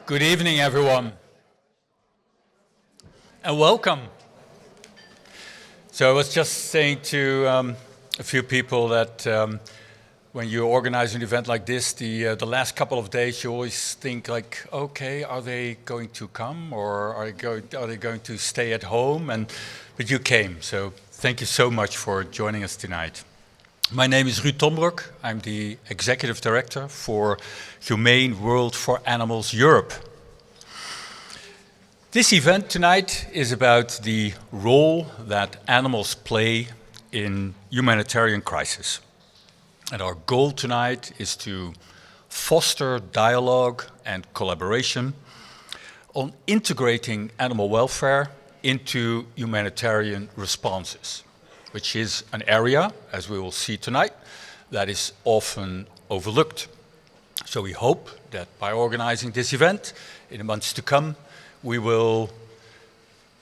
Good evening, everyone, and welcome. So I was just saying to a few people that when you organize an event like this, the last couple of days you always think like, okay, are they going to come or are they going to stay at home? But you came, so thank you so much for joining us tonight. My name is Ruud Tombroek. I'm the Executive Director for Humane World for Animals Europe. This event tonight is about the role that animals play in humanitarian crisis. And our goal tonight is to foster dialogue and collaboration on integrating animal welfare into humanitarian responses, which is an area, as we will see tonight, that is often overlooked. So we hope that by organizing this event in the months to come, we will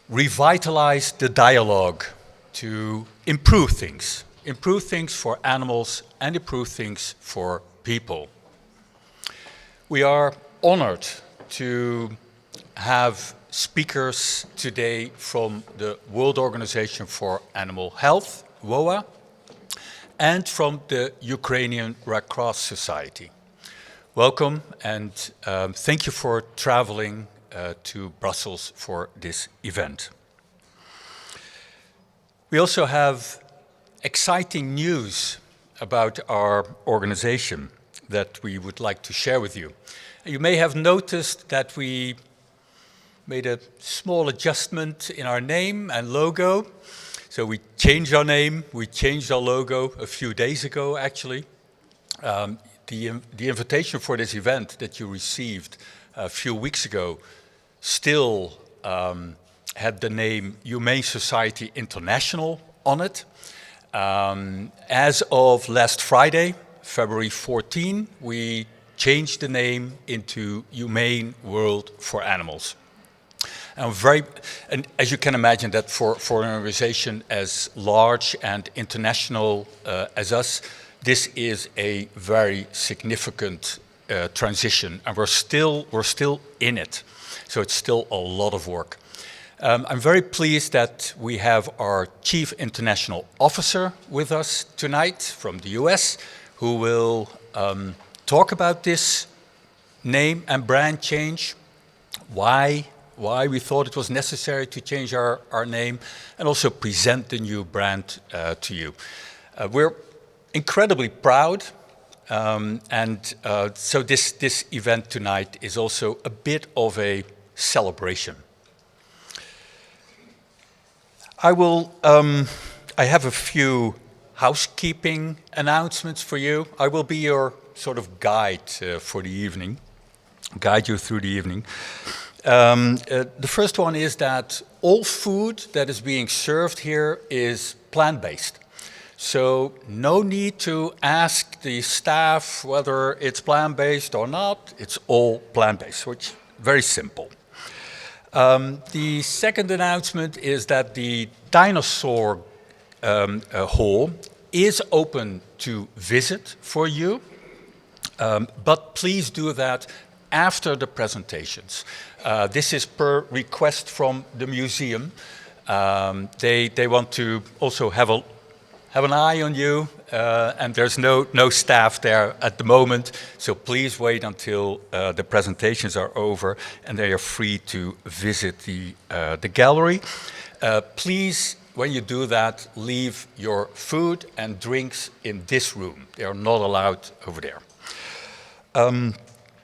revitalize the dialogue to improve things for animals and improve things for people. We are honored to have speakers today from the World Organization for Animal Health, WOA, and from the Ukrainian Red Cross Society. Welcome, and thank you for traveling to Brussels for this event. We also have exciting news about our organization that we would like to share with you. You may have noticed that we made a small adjustment in our name and logo. So we changed our name, we changed our logo a few days ago, actually. The invitation for this event that you received a few weeks ago still had the name Humane Society International on it. As of last Friday, February 14, we changed the name into Humane World for Animals. And as you can imagine, that for an organization as large and international as us, this is a very significant transition, and we're still in it. So it's still a lot of work. I'm very pleased that we have our Chief International Officer with us tonight from the US, who will talk about this name and brand change, why we thought it was necessary to change our name, and also present the new brand to you. We're incredibly proud, so this event tonight is also a bit of a celebration. I have a few housekeeping announcements for you. I will be your sort of guide for the evening, guide you through the evening. The first one is that all food that is being served here is plant-based. So no need to ask the staff whether it's plant-based or not. It's all plant-based, which is very simple. The second announcement is that the dinosaur hall is open to visit for you, but please do that after the presentations. This is per request from the museum. They want to also have an eye on you, and there's no staff there at the moment, so please wait until the presentations are over and they are free to visit the gallery. Please, when you do that, leave your food and drinks in this room. They are not allowed over there.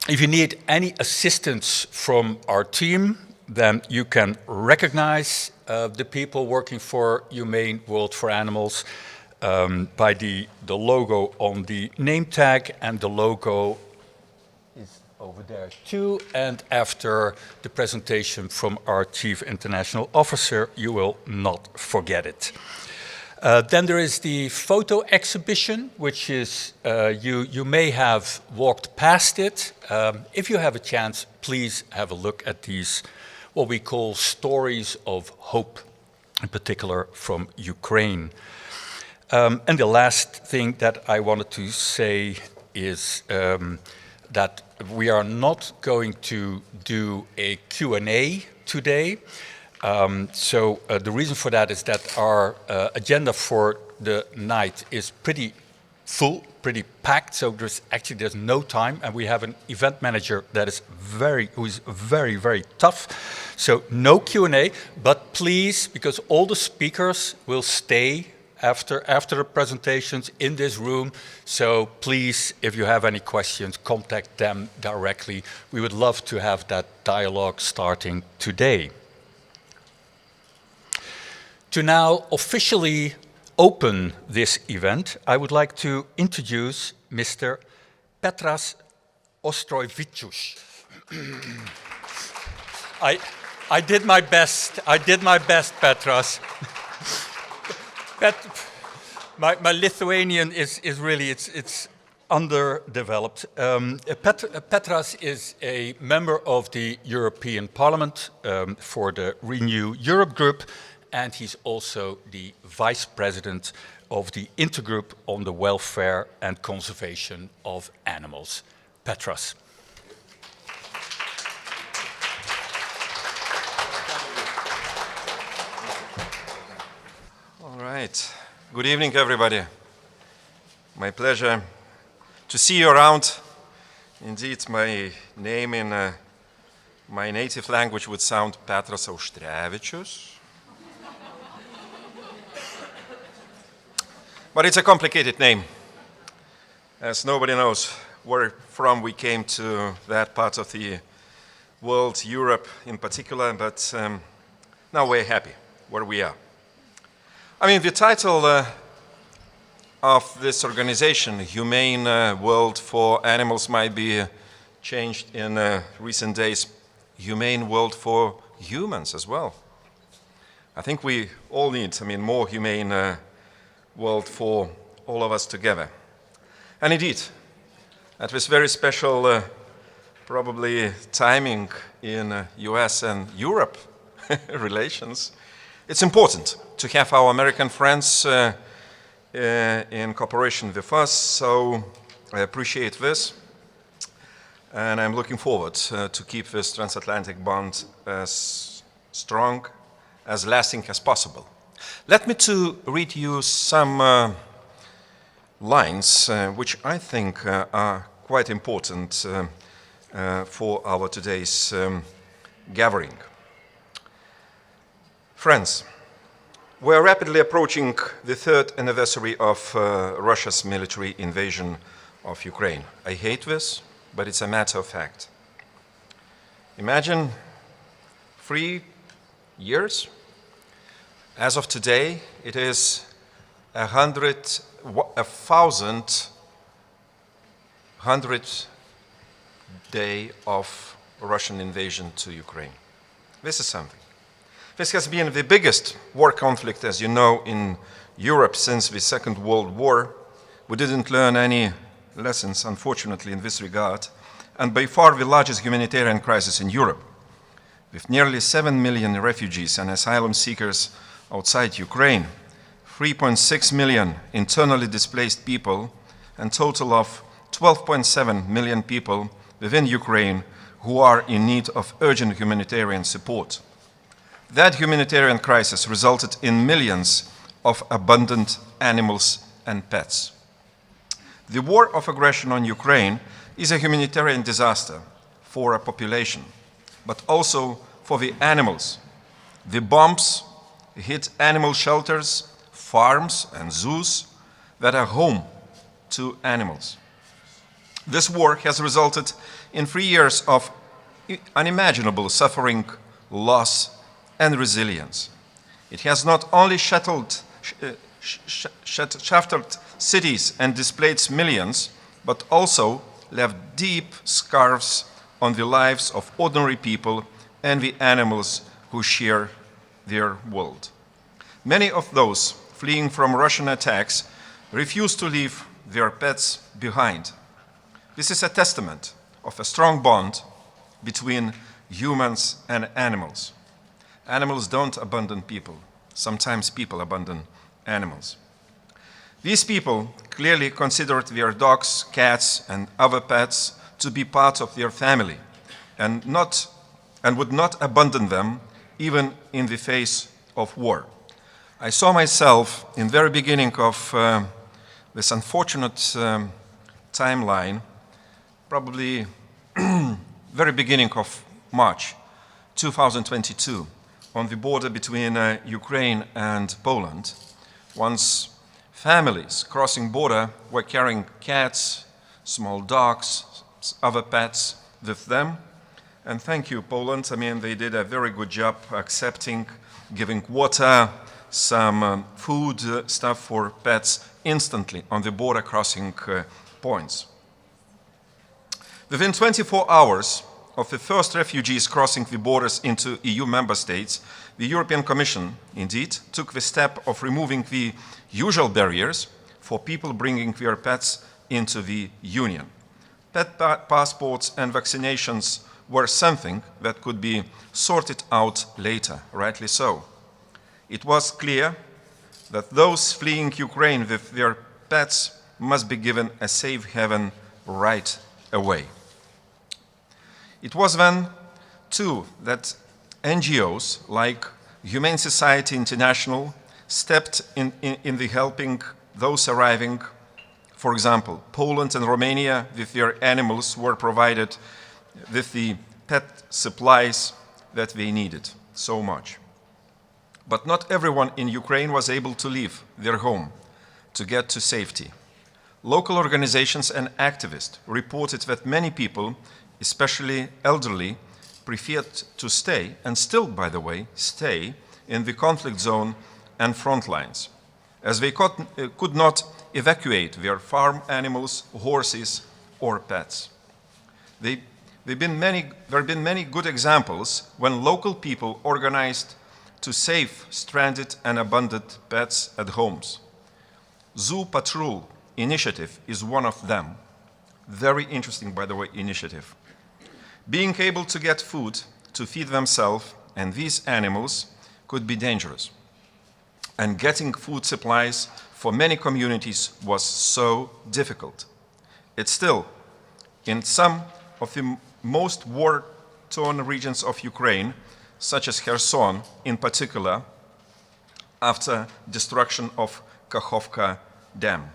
If you need any assistance from our team, then you can recognize the people working for Humane World for Animals by the logo on the name tag, and the logo is over there too. And after the presentation from our Chief International Officer, you will not forget it. Then there is the photo exhibition, which is, you may have walked past it. If you have a chance, please have a look at these, what we call stories of hope, in particular from Ukraine. And the last thing that I wanted to say is that we are not going to do a Q&A today. The reason for that is that our agenda for the night is pretty full, pretty packed, so there's no time, and we have an event manager that is who is very, very tough. So no Q&A, but please, because all the speakers will stay after the presentations in this room, so please, if you have any questions, contact them directly. We would love to have that dialogue starting today. To now officially open this event, I would like to introduce Mr. Petras Ostrovičius. I did my best, Petras. My Lithuanian is really, it's underdeveloped. Petras is a member of the European Parliament for the Renew Europe group, and he's also the Vice President of the Intergroup on the Welfare and Conservation of Animals. Petras. All right. Good evening, everybody. My pleasure to see you around. Indeed, my name in my native language would sound Petras Auštrevičius. But it's a complicated name, as nobody knows where from we came to that part of the world, Europe in particular, but now we're happy where we are. I mean, the title of this organization, Humane World for Animals, might be changed in recent days. Humane World for Humans as well. I think we all need, more humane world for all of us together. And indeed, at this very special, probably timing in US and Europe relations, it's important to have our American friends in cooperation with us, so I appreciate this. And I'm looking forward to keep this transatlantic bond as strong, as lasting as possible. Let me to read you some lines which I think are quite important for our today's gathering. Friends, we are rapidly approaching the 3rd anniversary of Russia's military invasion of Ukraine. I hate this, but it's a matter of fact. Imagine 3 years. As of today, it is 100 day of Russian invasion to Ukraine. This is something. This has been the biggest war conflict, as you know, in Europe since the Second World War. We didn't learn any lessons, unfortunately, in this regard, and by far the largest humanitarian crisis in Europe, with nearly 7 million refugees and asylum seekers outside Ukraine, 3.6 million internally displaced people, and a total of 12.7 million people within Ukraine who are in need of urgent humanitarian support. That humanitarian crisis resulted in millions of abandoned animals and pets. The war of aggression on Ukraine is a humanitarian disaster for a population, but also for the animals. The bombs hit animal shelters, farms, and zoos that are home to animals. This war has resulted in 3 years of unimaginable suffering, loss, and resilience. It has not only shattered cities and displaced millions, but also left deep scars on the lives of ordinary people and the animals who share their world. Many of those fleeing from Russian attacks refuse to leave their pets behind. This is a testament of a strong bond between humans and animals. Animals don't abandon people. Sometimes people abandon animals. These people clearly considered their dogs, cats, and other pets to be part of their family and would not abandon them even in the face of war. I saw myself in the very beginning of this unfortunate timeline, probably very beginning of March 2022, on the border between Ukraine and Poland, once families crossing border were carrying cats, small dogs, other pets with them. And thank you, Poland. I mean, they did a very good job accepting, giving water, some food stuff for pets instantly on the border crossing points. Within 24 hours of the first refugees crossing the borders into EU member states, the European Commission, indeed, took the step of removing the usual barriers for people bringing their pets into the Union. Pet passports and vaccinations were something that could be sorted out later, rightly so. It was clear that those fleeing Ukraine with their pets must be given a safe haven right away. It was then, too, that NGOs like Humane Society International stepped in the helping those arriving. For example, Poland and Romania with their animals were provided with the pet supplies that they needed so much. But not everyone in Ukraine was able to leave their home to get to safety. Local organizations and activists reported that many people, especially elderly, preferred to stay, and still, by the way, stay in the conflict zone and front lines, as they could not evacuate their farm animals, horses, or pets. There have been many good examples when local people organized to save stranded and abandoned pets at homes. Zoo Patrol initiative is one of them. Very interesting, by the way, initiative. Being able to get food to feed themselves and these animals could be dangerous. And getting food supplies for many communities was so difficult. It's still, in some of the most war-torn regions of Ukraine, such as Kherson in particular, after destruction of Kakhovka Dam.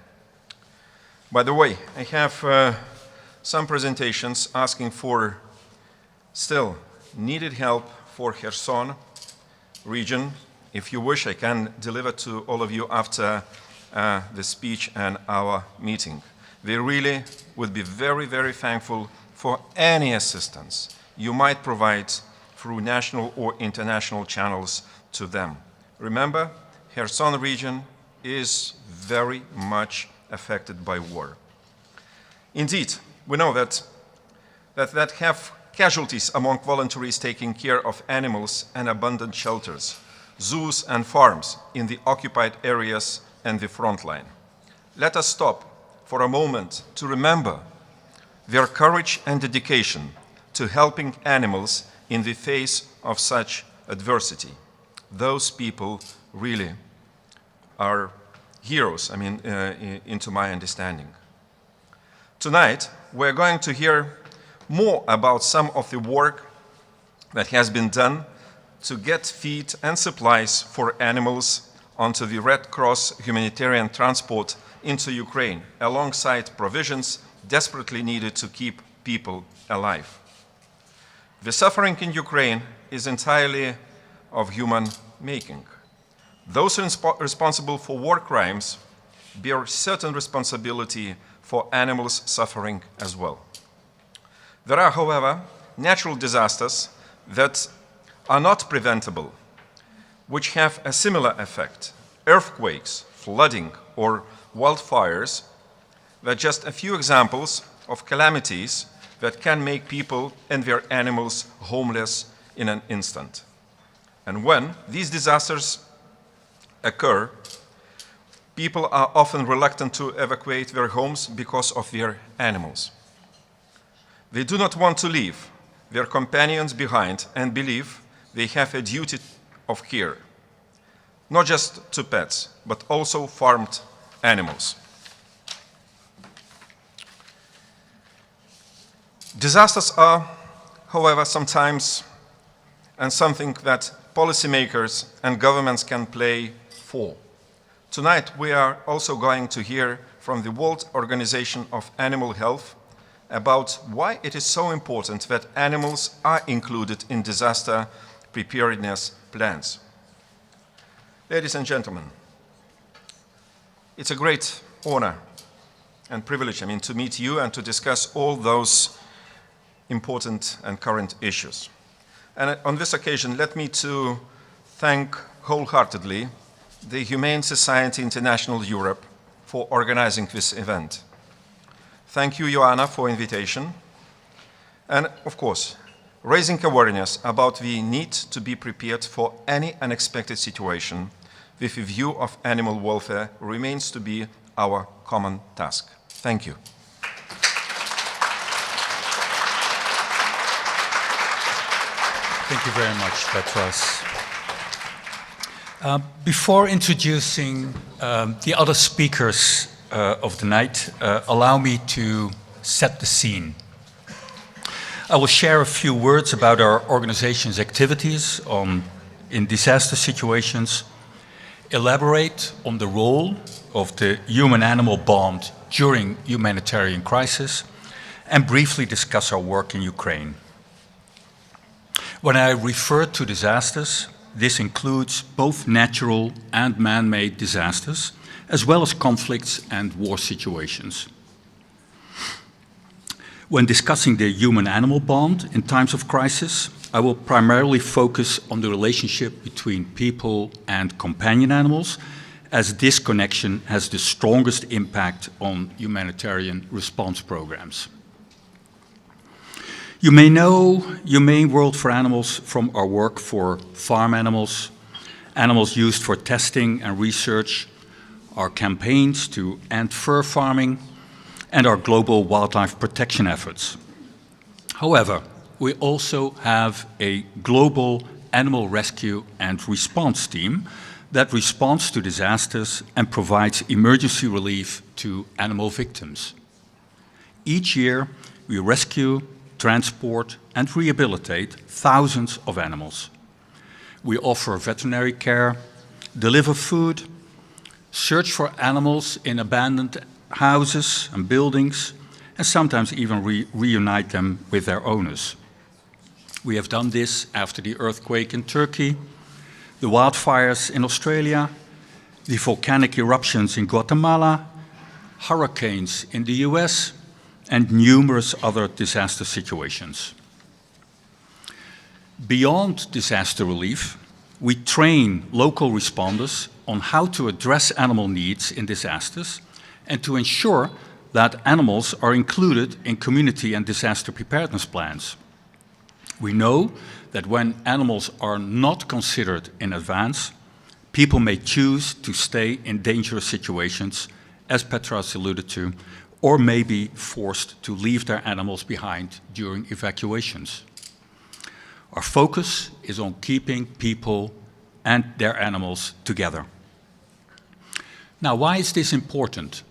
By the way, I have some presentations asking for still needed help for Kherson region. If you wish, I can deliver to all of you after the speech and our meeting. They really would be very, very thankful for any assistance you might provide through national or international channels to them. Remember, Kherson region is very much affected by war. Indeed, we know that have casualties among voluntaries taking care of animals and abandoned shelters, zoos and farms in the occupied areas and the front line. Let us stop for a moment to remember their courage and dedication to helping animals in the face of such adversity. Those people really are heroes, into my understanding. Tonight, we're going to hear more about some of the work that has been done to get feed and supplies for animals onto the Red Cross humanitarian transport into Ukraine, alongside provisions desperately needed to keep people alive. The suffering in Ukraine is entirely of human making. Those responsible for war crimes bear certain responsibility for animals suffering as well. There are, however, natural disasters that are not preventable, which have a similar effect. Earthquakes, flooding, or wildfires are just a few examples of calamities that can make people and their animals homeless in an instant. And when these disasters occur, people are often reluctant to evacuate their homes because of their animals. They do not want to leave their companions behind and believe they have a duty of care, not just to pets, but also farmed animals. Disasters are, however, sometimes and something that policymakers and governments can play for. Tonight we are also going to hear from the World Organization of Animal Health about why it is so important that animals are included in disaster preparedness plans. Ladies and gentlemen, it's a great honor and privilege, to meet you and to discuss all those important and current issues. And on this occasion, let me to thank wholeheartedly the Humane Society International Europe for organizing this event. Thank you, Joanna, for invitation. And of course, raising awareness about the need to be prepared for any unexpected situation with a view of animal welfare remains to be our common task. Thank you. Thank you very much, Petros. Before introducing the other speakers of the night, allow me to set the scene. I will share a few words about our organization's activities in disaster situations, elaborate on the role of the human-animal bond during humanitarian crisis, and briefly discuss our work in Ukraine. When I refer to disasters, this includes both natural and man-made disasters, as well as conflicts and war situations. When discussing the human-animal bond in times of crisis, I will primarily focus on the relationship between people and companion animals, as this connection has the strongest impact on humanitarian response programs. You may know Humane World for animals from our work for farm animals, animals used for testing and research, our campaigns to end fur farming, and our global wildlife protection efforts. However, we also have a global animal rescue and response team that responds to disasters and provides emergency relief to animal victims. Each year, we rescue, transport, and rehabilitate thousands of animals. We offer veterinary care, deliver food, search for animals in abandoned houses and buildings, and sometimes even reunite them with their owners. We have done this after the earthquake in Turkey, the wildfires in Australia, the volcanic eruptions in Guatemala, hurricanes in the US, and numerous other disaster situations. Beyond disaster relief, we train local responders on how to address animal needs in disasters and to ensure that animals are included in community and disaster preparedness plans. We know that when animals are not considered in advance, people may choose to stay in dangerous situations, as Petros alluded to, or may be forced to leave their animals behind during evacuations. Our focus is on keeping people and their animals together. Now, why is this important?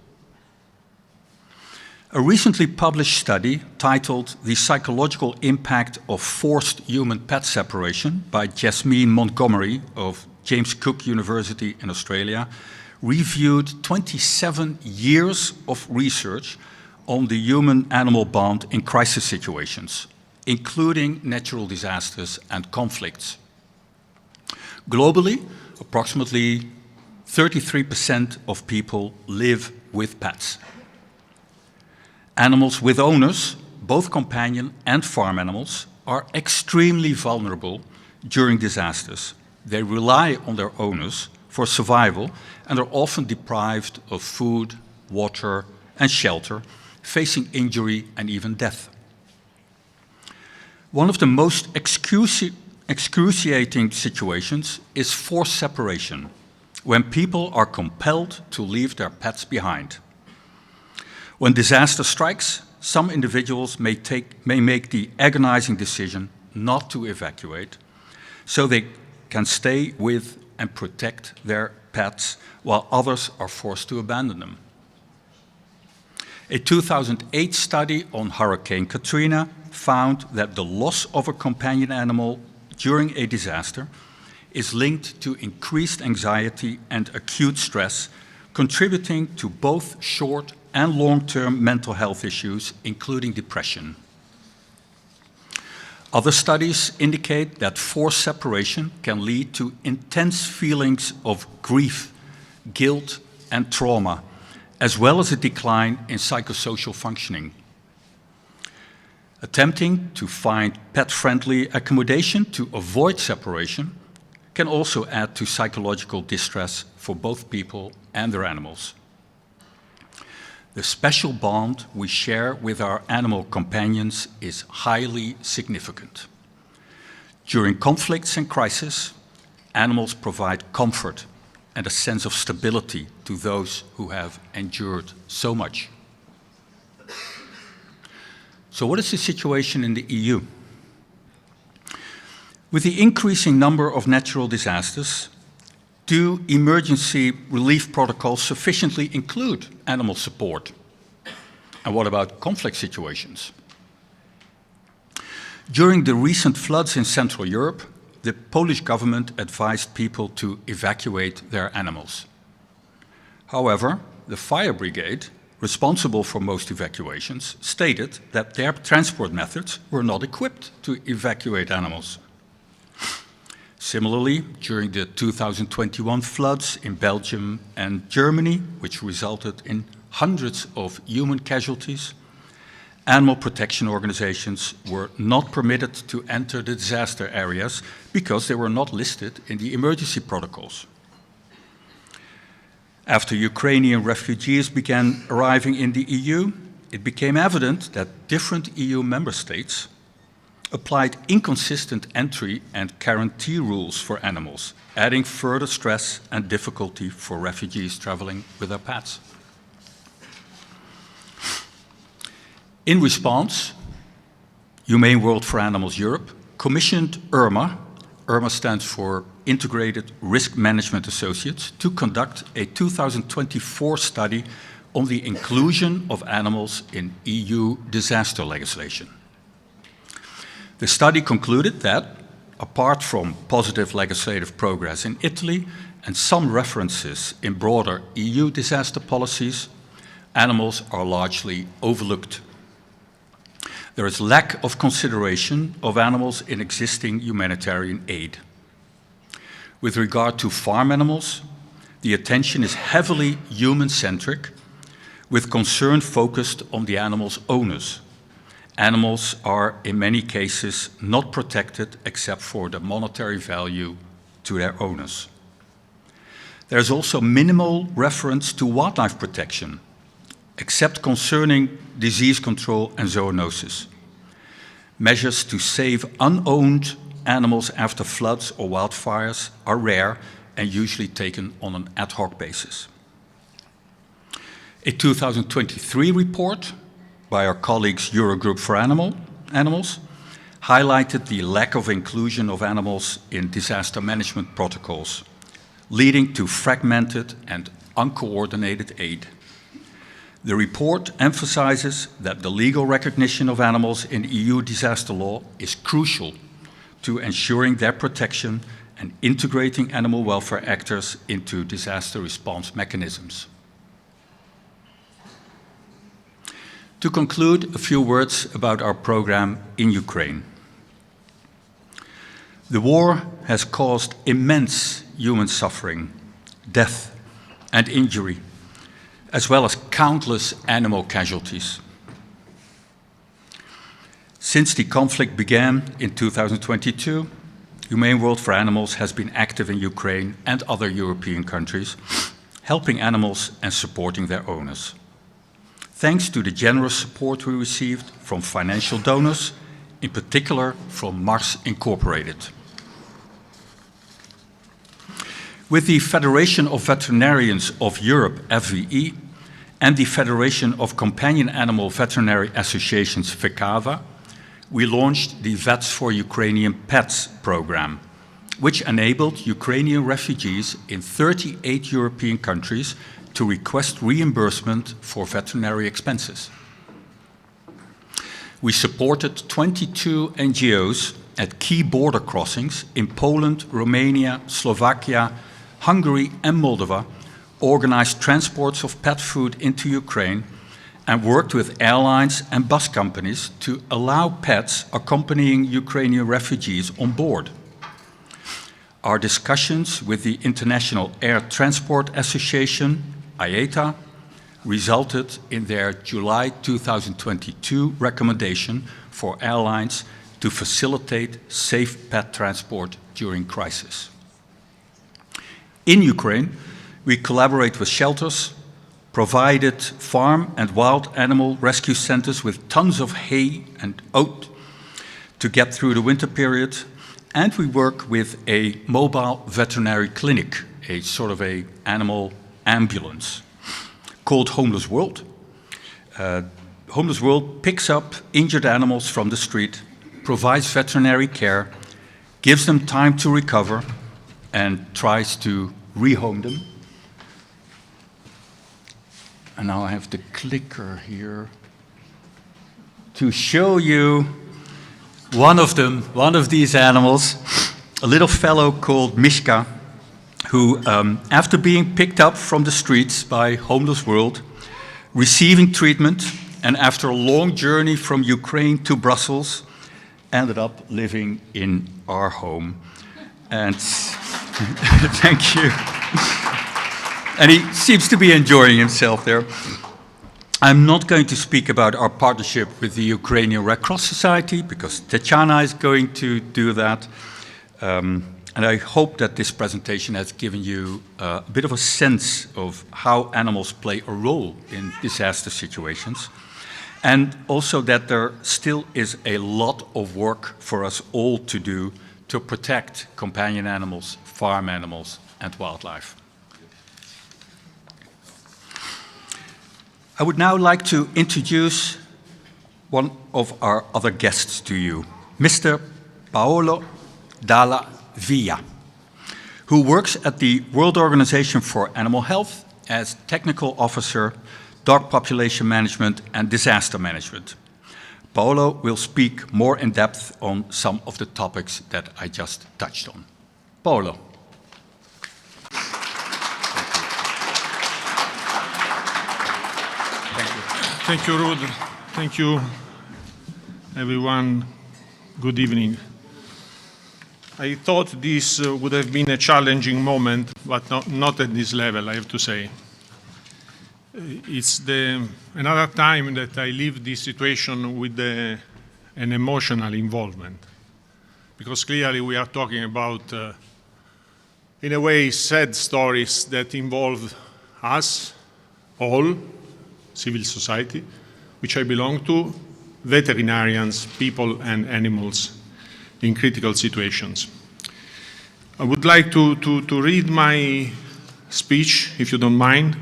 A recently published study titled The Psychological Impact of Forced Human-Pet Separation by Jasmine Montgomery of James Cook University in Australia reviewed 27 years of research on the human-animal bond in crisis situations, including natural disasters and conflicts. Globally, approximately 33% of people live with pets. Animals with owners, both companion and farm animals, are extremely vulnerable during disasters. They rely on their owners for survival and are often deprived of food, water, and shelter, facing injury and even death. One of the most excruciating situations is forced separation, when people are compelled to leave their pets behind. When disaster strikes, some individuals may make the agonizing decision not to evacuate, so they can stay with and protect their pets, while others are forced to abandon them. A 2008 study on Hurricane Katrina found that the loss of a companion animal during a disaster is linked to increased anxiety and acute stress, contributing to both short and long-term mental health issues, including depression. Other studies indicate that forced separation can lead to intense feelings of grief, guilt, and trauma, as well as a decline in psychosocial functioning. Attempting to find pet-friendly accommodation to avoid separation can also add to psychological distress for both people and their animals. The special bond we share with our animal companions is highly significant. During conflicts and crises, animals provide comfort and a sense of stability to those who have endured so much. So what is the situation in the EU? With the increasing number of natural disasters, do emergency relief protocols sufficiently include animal support? And what about conflict situations? During the recent floods in Central Europe, the Polish government advised people to evacuate their animals. However, the fire brigade, responsible for most evacuations, stated that their transport methods were not equipped to evacuate animals. Similarly, during the 2021 floods in Belgium and Germany, which resulted in hundreds of human casualties, animal protection organizations were not permitted to enter the disaster areas because they were not listed in the emergency protocols. After Ukrainian refugees began arriving in the EU, it became evident that different EU member states applied inconsistent entry and quarantine rules for animals, adding further stress and difficulty for refugees traveling with their pets. In response, Humane World for Animals Europe commissioned IRMA, IRMA stands for Integrated Risk Management Associates, to conduct a 2024 study on the inclusion of animals in EU disaster legislation. The study concluded that, apart from positive legislative progress in Italy and some references in broader EU disaster policies, animals are largely overlooked. There is lack of consideration of animals in existing humanitarian aid. With regard to farm animals, the attention is heavily human-centric, with concern focused on the animal's owners. Animals are, in many cases, not protected except for the monetary value to their owners. There is also minimal reference to wildlife protection, except concerning disease control and zoonosis. Measures to save unowned animals after floods or wildfires are rare and usually taken on an ad hoc basis. A 2023 report by our colleagues Eurogroup for Animals highlighted the lack of inclusion of animals in disaster management protocols, leading to fragmented and uncoordinated aid. The report emphasizes that the legal recognition of animals in EU disaster law is crucial to ensuring their protection and integrating animal welfare actors into disaster response mechanisms. To conclude, a few words about our program in Ukraine. The war has caused immense human suffering, death, and injury, as well as countless animal casualties. Since the conflict began in 2022, Humane World for Animals has been active in Ukraine and other European countries, helping animals and supporting their owners. Thanks to the generous support we received from financial donors, in particular from Mars Incorporated. With the Federation of Veterinarians of Europe, FVE, and the Federation of Companion Animal Veterinary Associations, FECAVA, we launched the Vets for Ukrainian Pets program, which enabled Ukrainian refugees in 38 European countries to request reimbursement for veterinary expenses. We supported 22 NGOs at key border crossings in Poland, Romania, Slovakia, Hungary and Moldova, organized transports of pet food into Ukraine, and worked with airlines and bus companies to allow pets accompanying Ukrainian refugees on board. Our discussions with the International Air Transport Association, IATA, resulted in their July 2022 recommendation for airlines to facilitate safe pet transport during crisis. In Ukraine, we collaborate with shelters, provided farm and wild animal rescue centers with tons of hay and oat to get through the winter period, and we work with a mobile veterinary clinic, a sort of an animal ambulance, called Homeless World. Homeless World picks up injured animals from the street, provides veterinary care, gives them time to recover, and tries to rehome them. And now I have the clicker here to show you one of them, one of these animals, a little fellow called Mishka, who, after being picked up from the streets by Homeless World, receiving treatment, and after a long journey from Ukraine to Brussels, ended up living in our home. And thank you. And he seems to be enjoying himself there. I'm not going to speak about our partnership with the Ukrainian Red Cross Society, because Tetiana is going to do that. And I hope that this presentation has given you a bit of a sense of how animals play a role in disaster situations. And also that there still is a lot of work for us all to do to protect companion animals, farm animals, and wildlife. I would now like to introduce one of our other guests to you, Mr. Paolo Dalla Via, who works at the World Organization for Animal Health as Technical Officer, Dog Population Management and Disaster Management. Paolo will speak more in depth on some of the topics that I just touched on. Paolo. Thank you, Ruud. Thank you, everyone. Good evening. I thought this would have been a challenging moment, but not at this level, I have to say. It's another time that I leave this situation with an emotional involvement, because clearly we are talking about, in a way, sad stories that involve us all, civil society, which I belong to, veterinarians, people and animals in critical situations. I would like to read my speech, if you don't mind,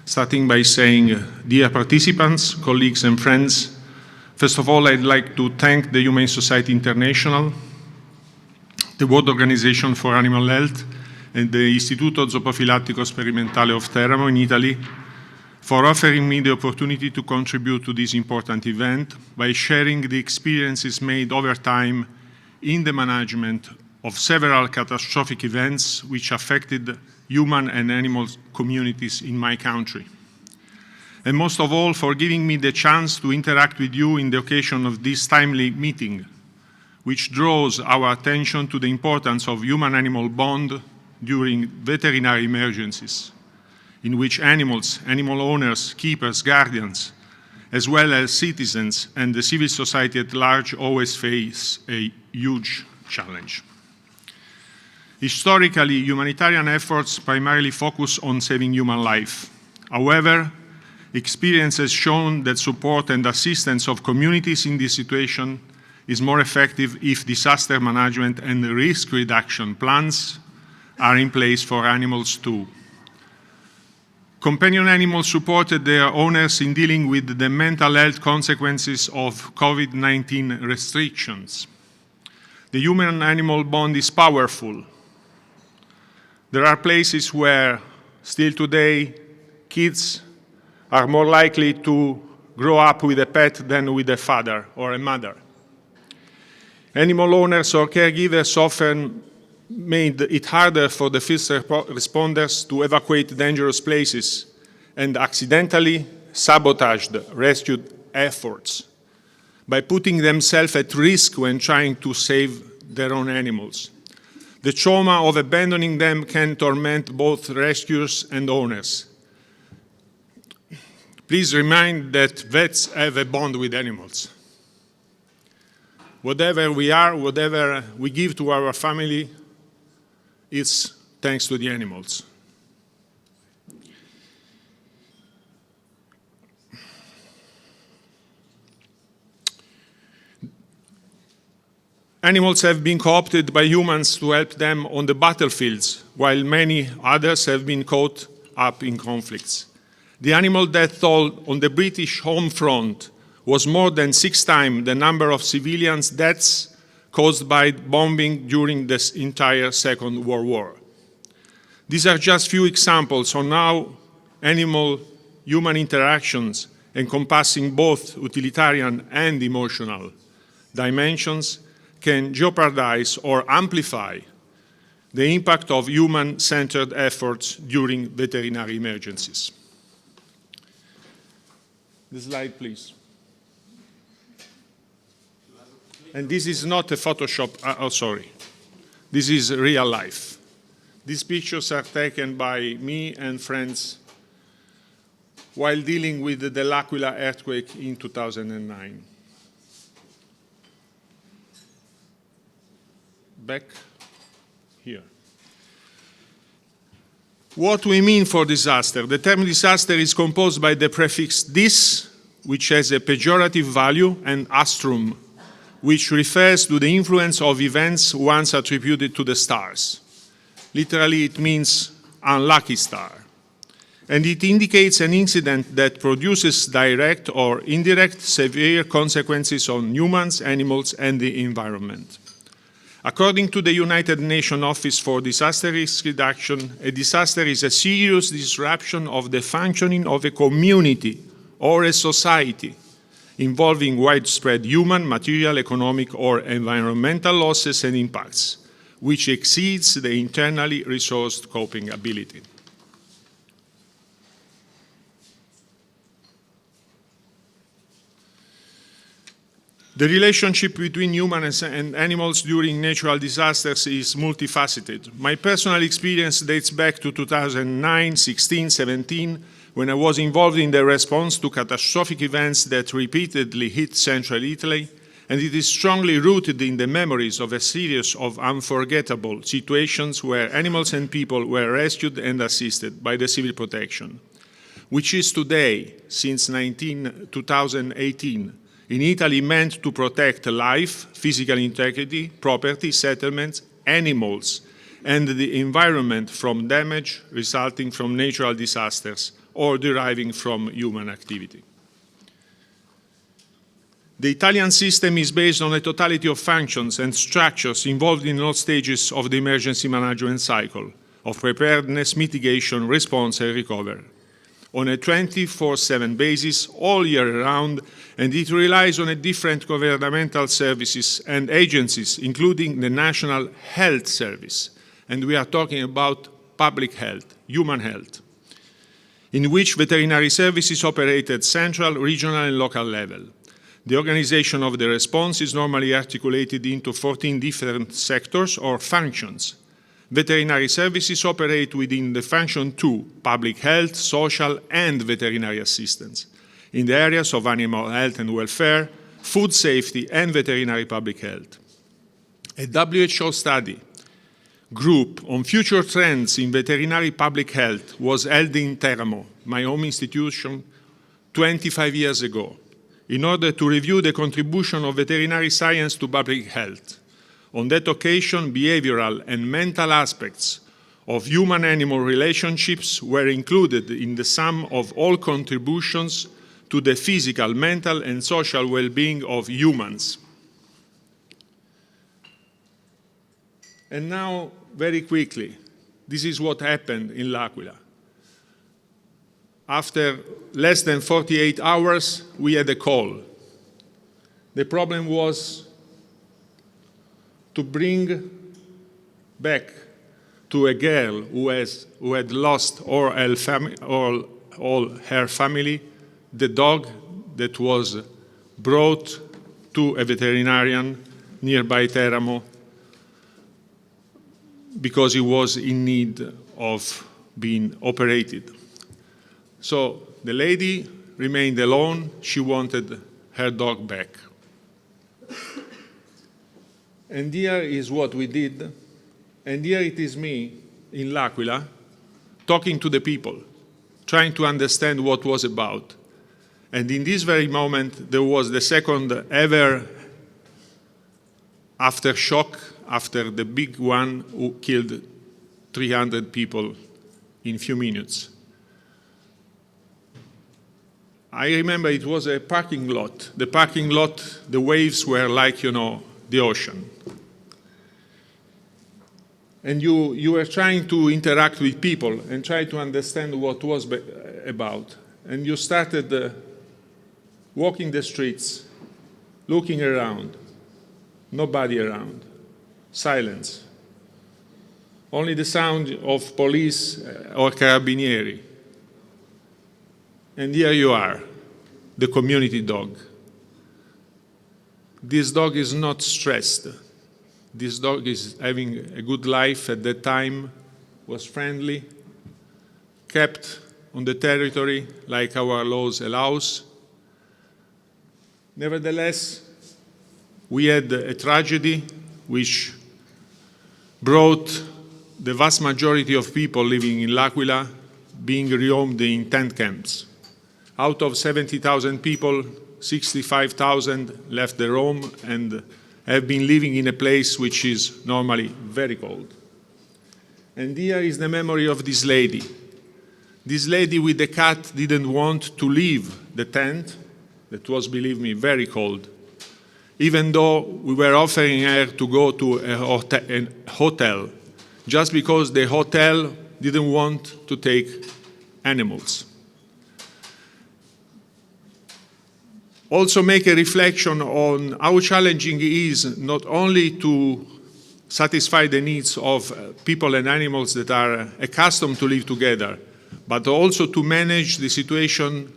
starting by saying, dear participants, colleagues and friends, first of all, I'd like to thank the Humane Society International, the World Organization for Animal Health, and the Istituto Zooprofilattico Sperimentale of Teramo in Italy for offering me the opportunity to contribute to this important event by sharing the experiences made over time in the management of several catastrophic events which affected human and animal communities in my country. And most of all, for giving me the chance to interact with you in the occasion of this timely meeting, which draws our attention to the importance of human-animal bond during veterinary emergencies, in which animals, animal owners, keepers, guardians, as well as citizens and the civil society at large always face a huge challenge. Historically, humanitarian efforts primarily focus on saving human life. However, experience has shown that support and assistance of communities in this situation is more effective if disaster management and risk reduction plans are in place for animals too. Companion animals supported their owners in dealing with the mental health consequences of COVID-19 restrictions. The human-animal bond is powerful. There are places where, still today, kids are more likely to grow up with a pet than with a father or a mother. Animal owners or caregivers often made it harder for the first responders to evacuate dangerous places and accidentally sabotaged rescue efforts by putting themselves at risk when trying to save their own animals. The trauma of abandoning them can torment both rescuers and owners. Please remind that vets have a bond with animals. Whatever we are, whatever we give to our family, is thanks to the animals. Animals have been co-opted by humans to help them on the battlefields, while many others have been caught up in conflicts. The animal death toll on the British home front was more than 6 times the number of civilians' deaths caused by bombing during the entire Second World War. These are just few examples on how animal-human interactions, encompassing both utilitarian and emotional dimensions, can jeopardize or amplify the impact of human-centered efforts during veterinary emergencies. The slide, please. And this is not a Photoshop, sorry. This is real life. These pictures are taken by me and friends while dealing with the L'Aquila earthquake in 2009. Back here. What we mean for disaster? The term disaster is composed by the prefix dis, which has a pejorative value, and astrum, which refers to the influence of events once attributed to the stars. Literally, it means unlucky star. And it indicates an incident that produces direct or indirect severe consequences on humans, animals, and the environment. According to the United Nations Office for Disaster Risk Reduction, a disaster is a serious disruption of the functioning of a community or a society involving widespread human, material, economic, or environmental losses and impacts, which exceeds the internally resourced coping ability. The relationship between humans and animals during natural disasters is multifaceted. My personal experience dates back to 2009, 16, 17, when I was involved in the response to catastrophic events that repeatedly hit central Italy, and it is strongly rooted in the memories of a series of unforgettable situations where animals and people were rescued and assisted by the civil protection, which is today, since 2018, in Italy meant to protect life, physical integrity, property, settlements, animals, and the environment from damage resulting from natural disasters or deriving from human activity. The Italian system is based on a totality of functions and structures involved in all stages of the emergency management cycle of preparedness, mitigation, response, and recovery, on a 24/7 basis all year round, and it relies on a different governmental services and agencies, including the National Health Service, and we are talking about public health, human health, in which veterinary services operate at central, regional, and local level. The organization of the response is normally articulated into 14 different sectors or functions. Veterinary services operate within the function 2, public health, social, and veterinary assistance, in the areas of animal health and welfare, food safety, and veterinary public health. A WHO study group on future trends in veterinary public health was held in Teramo, my home institution, 25 years ago, in order to review the contribution of veterinary science to public health. On that occasion, behavioral and mental aspects of human-animal relationships were included in the sum of all contributions to the physical, mental, and social well-being of humans. And now, very quickly, this is what happened in L'Aquila. after less than 48 hours, we had a call. The problem was to bring back to a girl who had lost all her family the dog that was brought to a veterinarian nearby Teramo because he was in need of being operated. So the lady remained alone. She wanted her dog back. And here is what we did. And here it is me in L'Aquila talking to the people, trying to understand what was about. And in this very moment, there was the second ever aftershock after the big one who killed 300 people in a few minutes. I remember it was a parking lot. The parking lot, the waves were like, the ocean. And you were trying to interact with people and try to understand what was about. And you started walking the streets, looking around, nobody around, silence. Only the sound of police or carabinieri. And here you are, the community dog. This dog is not stressed. This dog is having a good life at that time, was friendly, kept on the territory like our laws allows. Nevertheless, we had a tragedy which brought the vast majority of people living in L'Aquila being rehomed in tent camps. Out of 70,000 people, 65,000 left their home and have been living in a place which is normally very cold. And here is the memory of this lady. This lady with the cat didn't want to leave the tent, that was, believe me, very cold, even though we were offering her to go to a hotel, just because the hotel didn't want to take animals. Also make a reflection on how challenging it is not only to satisfy the needs of people and animals that are accustomed to live together, but also to manage the situation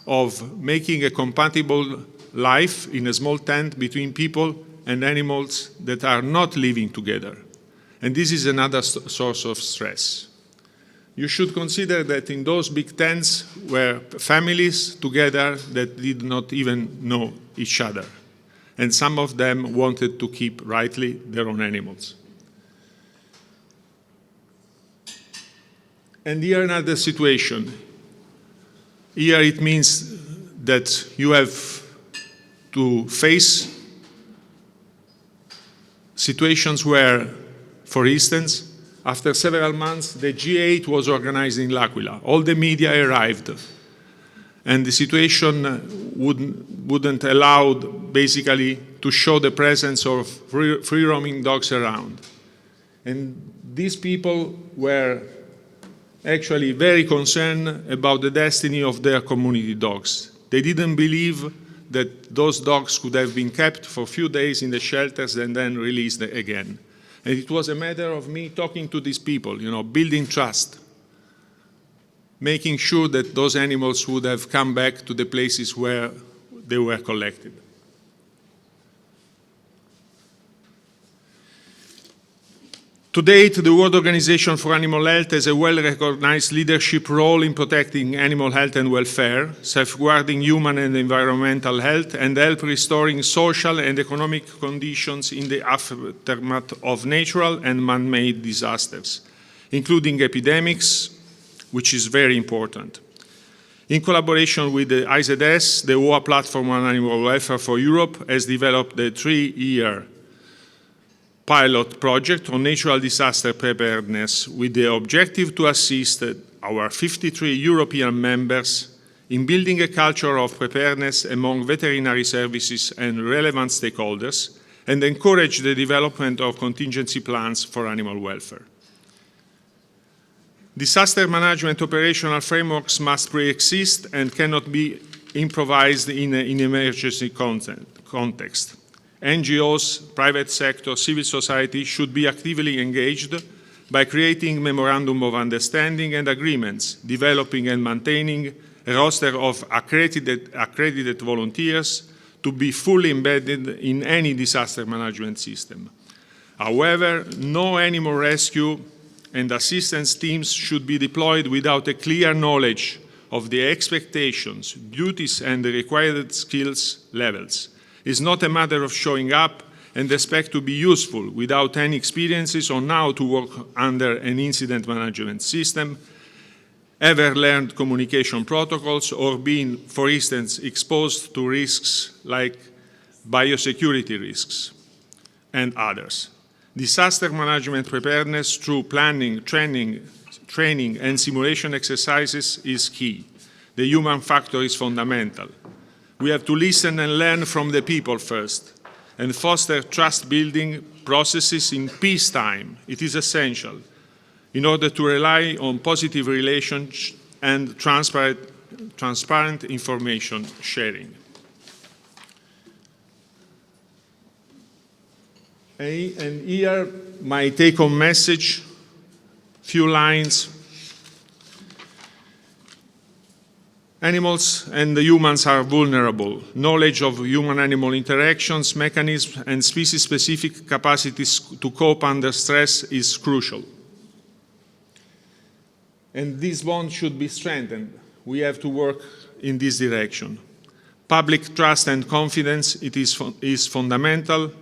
of making a compatible life in a small tent between people and animals that are not living together. And this is another source of stress. You should consider that in those big tents were families together that did not even know each other. And some of them wanted to keep rightly their own animals. And here another situation. Here it means that you have to face situations where, for instance, after several months, the G8 was organized in L'Aquila. All the media arrived. And the situation wouldn't allow, basically, to show the presence of free-roaming dogs around. And these people were actually very concerned about the destiny of their community dogs. They didn't believe that those dogs could have been kept for a few days in the shelters and then released again. And it was a matter of me talking to these people, building trust, making sure that those animals would have come back to the places where they were collected. To date, the World Organization for Animal Health has a well-recognized leadership role in protecting animal health and welfare, safeguarding human and environmental health, and help restoring social and economic conditions in the aftermath of natural and man-made disasters, including epidemics, which is very important. In collaboration with the IZS, the WOA Platform on Animal Welfare for Europe has developed a 3-year pilot project on natural disaster preparedness with the objective to assist our 53 European members in building a culture of preparedness among veterinary services and relevant stakeholders and encourage the development of contingency plans for animal welfare. Disaster management operational frameworks must pre-exist and cannot be improvised in an emergency context. NGOs, private sector, civil society should be actively engaged by creating memorandum of understanding and agreements, developing and maintaining a roster of accredited volunteers to be fully embedded in any disaster management system. However, no animal rescue and assistance teams should be deployed without a clear knowledge of the expectations, duties, and the required skills levels. It's not a matter of showing up and expect to be useful without any experiences on how to work under an incident management system, ever learned communication protocols, or being, for instance, exposed to risks like biosecurity risks and others. Disaster management preparedness through planning, training and simulation exercises is key. The human factor is fundamental. We have to listen and learn from the people first and foster trust-building processes in peacetime. It is essential in order to rely on positive relations and transparent information sharing. And here, my take-home message, few lines. Animals and the humans are vulnerable. Knowledge of human-animal interactions, mechanisms, and species-specific capacities to cope under stress is crucial. And this bond should be strengthened. We have to work in this direction. Public trust and confidence, is fundamental.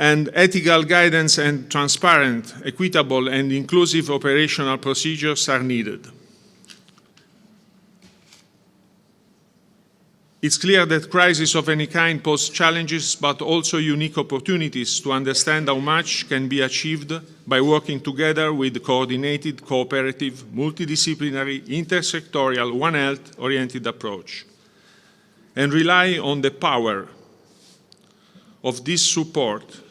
And ethical guidance and transparent, equitable, and inclusive operational procedures are needed. It's clear that crises of any kind pose challenges, but also unique opportunities to understand how much can be achieved by working together with coordinated, cooperative, multidisciplinary, intersectorial, One Health-oriented approach, and rely on the power of this support,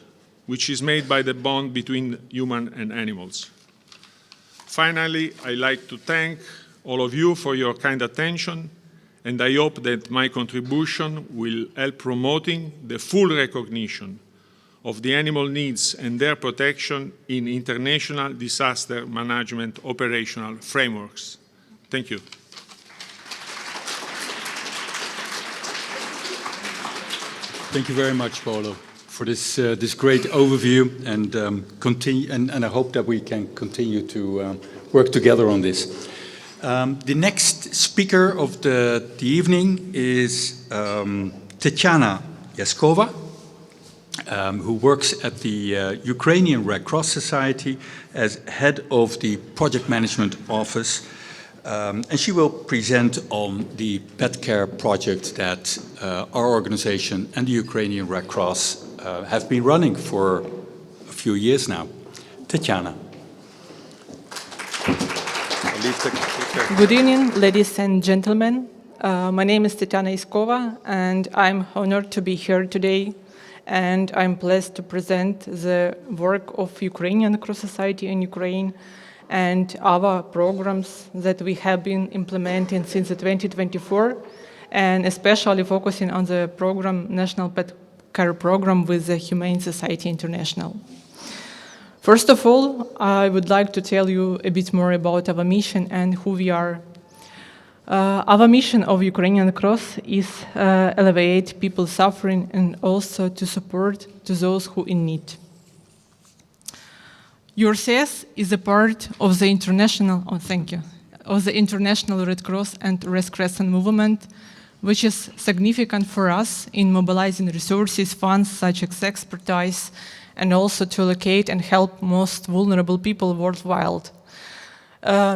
which is made by the bond between human and animals. Finally, I'd like to thank all of you for your kind attention, and I hope that my contribution will help promoting the full recognition of the animal needs and their protection in international disaster management operational frameworks. Thank you. Thank you very much, Paolo, for this great overview, and I hope that we can continue to work together on this. The next speaker of the evening is Tatiana Yaskova, who works at the Ukrainian Red Cross Society as head of the project management office. And she will present on the pet care project that our organization and the Ukrainian Red Cross have been running for a few years now. Tatiana. Good evening, ladies and gentlemen. My name is Tatiana Iskova, and I'm honored to be here today. And I'm pleased to present the work of Ukrainian Cross Society in Ukraine and our programs that we have been implementing since 2024, and especially focusing on the program, National Pet Care Program with the Humane Society International. First of all, I would like to tell you a bit more about our mission and who we are. Our mission of Ukrainian Cross is alleviate people suffering and also to support to those who in need. URCS is a part of the international Red Cross and Red Crescent movement, which is significant for us in mobilizing resources, funds, such as expertise, and also to locate and help most vulnerable people worldwide.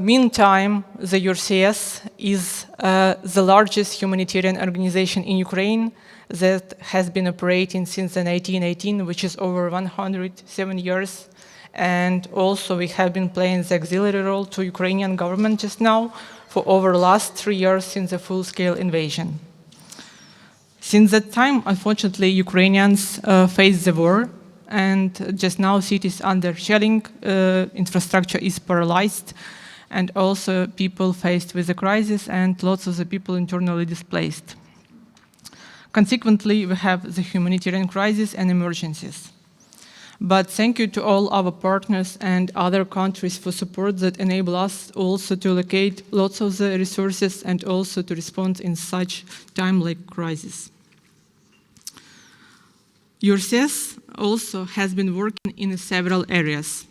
Meantime, the URCS is the largest humanitarian organization in Ukraine that has been operating since 1918, which is over 107 years. And also we have been playing the auxiliary role to Ukrainian government just now for over the last 3 years since the full-scale invasion. Since that time, unfortunately, Ukrainians faced the war, and just now cities under shelling, infrastructure is paralyzed, and also people faced with the crisis and lots of the people internally displaced. Consequently, we have the humanitarian crisis and emergencies. But thank you to all our partners and other countries for support that enable us also to allocate lots of the resources and also to respond in such time like crisis. URCS also has been working in several areas.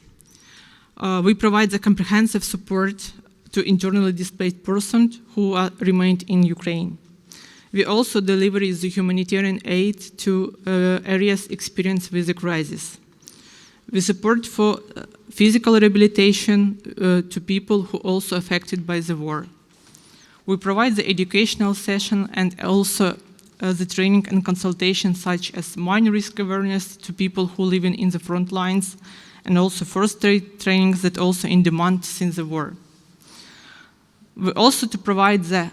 We provide the comprehensive support to internally displaced persons who remained in Ukraine. We also deliver the humanitarian aid to areas experienced with the crisis. We support for physical rehabilitation to people who are also affected by the war. We provide the educational session and also the training and consultation such as mine risk awareness to people who live in the front lines, and also first aid trainings that also in demand since the war. We also to provide the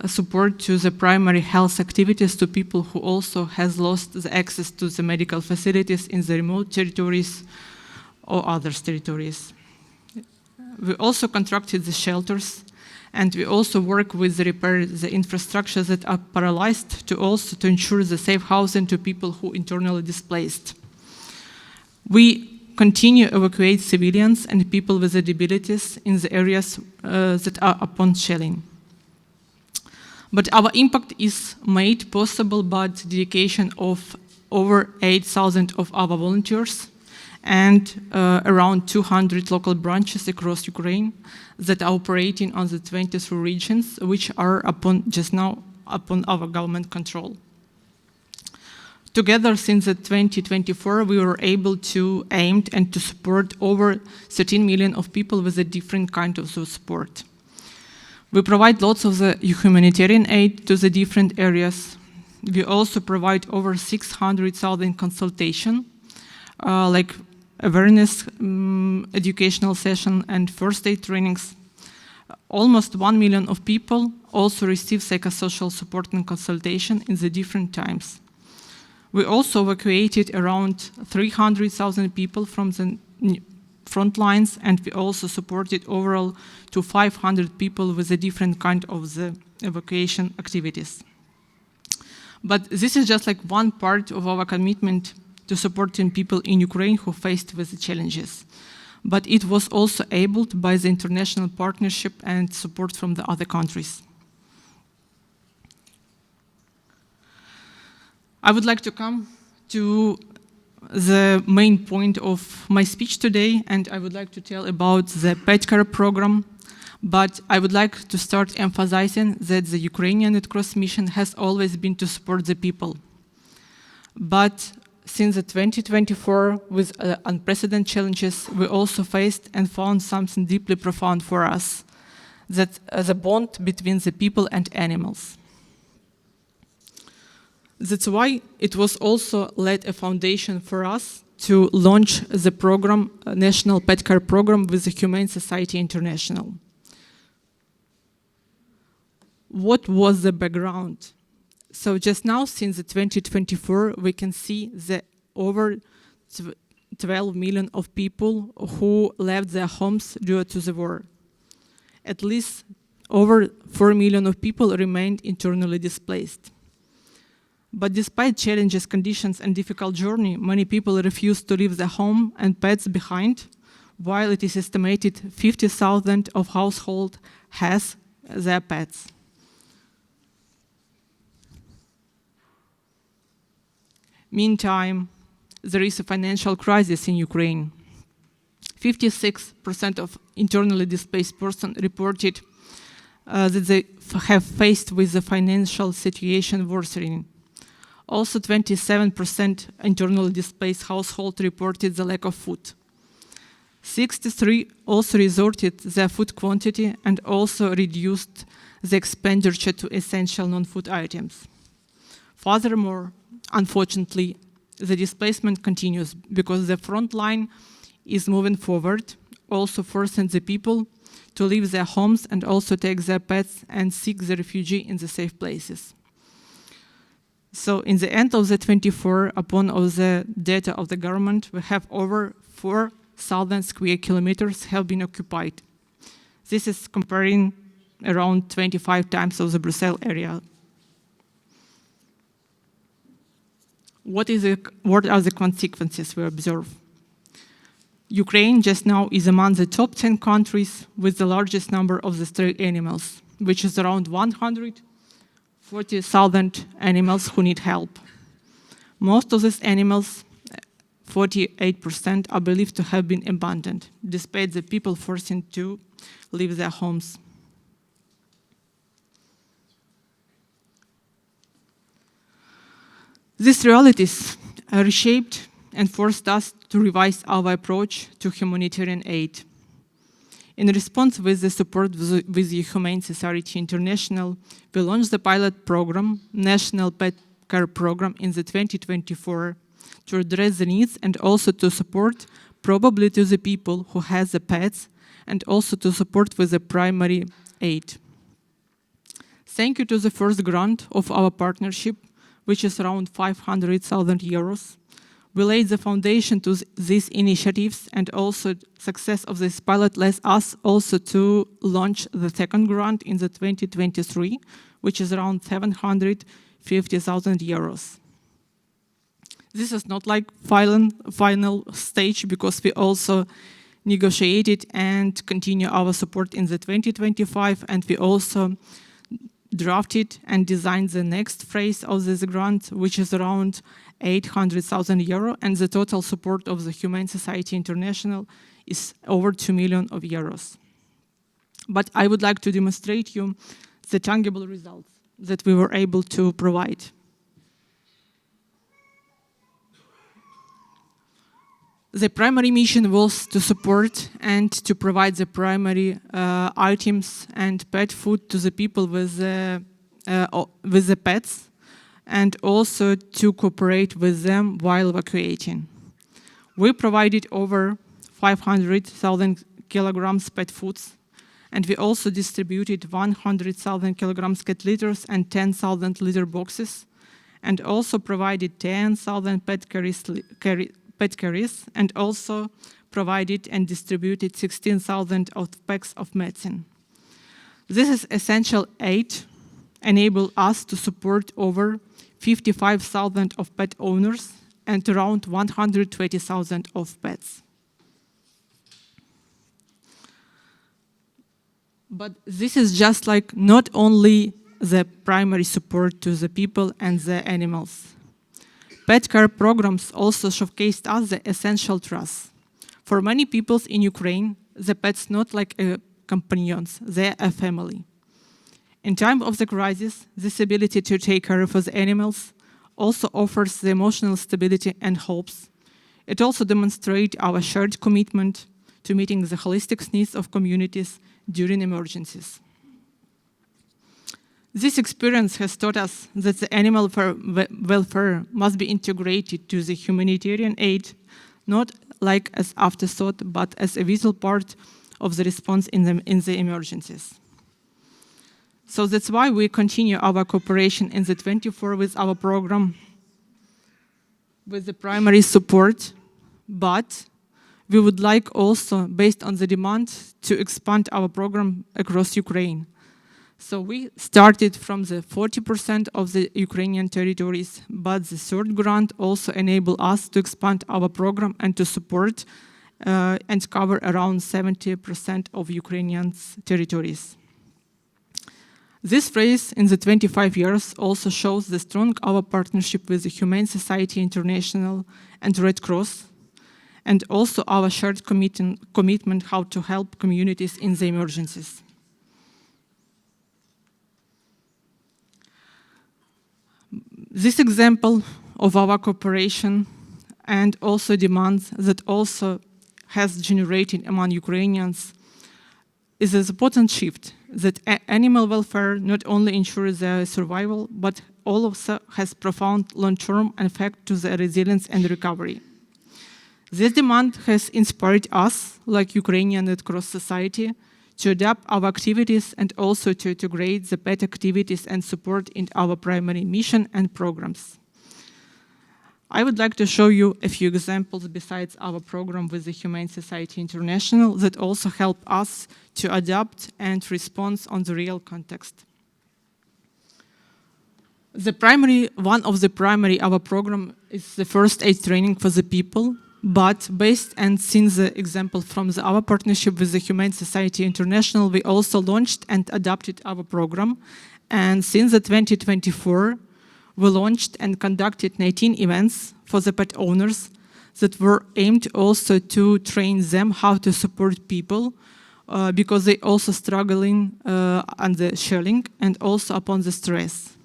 support to the primary health activities to people who also has lost the access to the medical facilities in the remote territories or other territories. We also constructed the shelters, and we also work with the repair the infrastructures that are paralyzed to also to ensure the safe housing to people who internally displaced. We continue to evacuate civilians and people with disabilities in the areas that are upon shelling. But our impact is made possible by the dedication of over 8,000 of our volunteers and around 200 local branches across Ukraine that are operating on the 23 regions, which are just now upon our government control. Together, since 2024, we were able to aim and to support over 13 million of people with a different kind of support. We provide lots of the humanitarian aid to the different areas. We also provide over 600,000 consultation, like awareness, educational session, and first aid trainings. Almost 1 million of people also receive psychosocial support and consultation in the different times. We also evacuated around 300,000 people from the front lines, and we also supported overall to 500 people with a different kind of the evacuation activities. But this is just like one part of our commitment to supporting people in Ukraine who faced with the challenges. But it was also enabled by the international partnership and support from the other countries. I would like to come to the main point of my speech today, and I would like to tell about the pet care program. But I would like to start emphasizing that the Ukrainian Red Cross mission has always been to support the people. But since 2024, with unprecedented challenges, we also faced and found something deeply profound for us, that the bond between the people and animals. That's why it was also laid a foundation for us to launch the program, National Pet Care Program with the Humane Society International. What was the background? So just now, since 2024, we can see that over 12 million of people who left their homes due to the war. At least over 4 million of people remained internally displaced. But despite challenges, conditions, and difficult journey, many people refused to leave their home and pets behind, while it is estimated 50,000 of households has their pets. Meantime, there is a financial crisis in Ukraine. 56% of internally displaced persons reported that they have faced with the financial situation worsening. Also, 27% internally displaced households reported the lack of food. 63% also resorted their food quantity and also reduced the expenditure to essential non-food items. Furthermore, unfortunately, the displacement continues because the front line is moving forward, also forcing the people to leave their homes and also take their pets and seek the refuge in the safe places. So in the end of the 24, upon all the data of the government, we have over 4,000 square kilometers have been occupied. This is comparing around 25 times of the Brussels area. What are the consequences we observe? Ukraine just now is among the top 10 countries with the largest number of the stray animals, which is around 140,000 animals who need help. Most of these animals, 48%, are believed to have been abandoned, despite the people forcing to leave their homes. These realities reshaped and forced us to revise our approach to humanitarian aid. In response with the support with the Humane Society International, we launched the pilot program, National Pet Care Program, in the 2024 to address the needs and also to support probably to the people who have the pets and also to support with the primary aid. Thank you to the first grant of our partnership, which is around 500,000 euros. We laid the foundation to these initiatives, and also success of this pilot led us also to launch the second grant in the 2023, which is around 750,000 euros. This is not like final stage, because we also negotiated and continue our support in the 2025, and we also drafted and designed the next phase of this grant, which is around 800,000 euro, and the total support of the Humane Society International is over 2 million euros. But I would like to demonstrate you the tangible results that we were able to provide. The primary mission was to support and to provide the primary items and pet food to the people with the pets, and also to cooperate with them while evacuating. We provided over 500,000 kilograms pet foods, and we also distributed 100,000 kilograms cat litters and 10,000 litter boxes, and also provided 10,000 pet carries, and also provided and distributed 16,000 packs of medicine. This is essential aid enable us to support over 55,000 of pet owners and around 120,000 of pets. But this is just like not only the primary support to the people and the animals. Pet care programs also showcased us the essential trust. For many people in Ukraine, the pets not like companions, they are a family. In time of the crisis, this ability to take care of the animals also offers the emotional stability and hopes. It also demonstrates our shared commitment to meeting the holistic needs of communities during emergencies. This experience has taught us that the animal welfare must be integrated to the humanitarian aid, not like as afterthought, but as a vital part of the response in the emergencies. So that's why we continue our cooperation in the 24 with our program with the primary support, but we would like also, based on the demand, to expand our program across Ukraine. So we started from the 40% of the Ukrainian territories, but the third grant also enabled us to expand our program and to support and cover around 70% of Ukrainian territories. This phrase in the 25 years also shows the strong our partnership with the Humane Society International and Red Cross, and also our shared commitment how to help communities in the emergencies. This example of our cooperation and also demands that also has generated among Ukrainians is an important shift that animal welfare not only ensures their survival, but also has profound long-term effect to their resilience and recovery. This demand has inspired us, like Ukrainian Red Cross Society, to adapt our activities and also to integrate the pet activities and support in our primary mission and programs. I would like to show you a few examples besides our program with the Humane Society International that also help us to adapt and respond on the real context. One of the primary our program is the first aid training for the people, but based and since the example from our partnership with the Humane Society International, we also launched and adapted our program. And since the 2024, we launched and conducted 19 events for the pet owners that were aimed also to train them how to support people because they also struggling on the shelling and also upon the stress.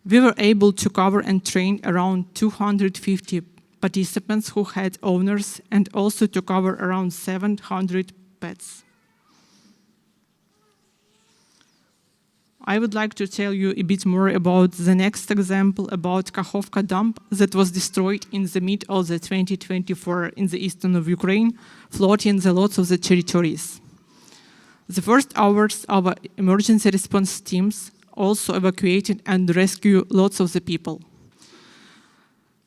We were able to cover and train around 250 participants who had owners and also to cover around 700 pets. I would like to tell you a bit more about the next example about Kakhovka dump that was destroyed in the mid of the 2024 in the eastern of Ukraine, flooding the lots of the territories. The first hours, our emergency response teams also evacuated and rescued lots of the people.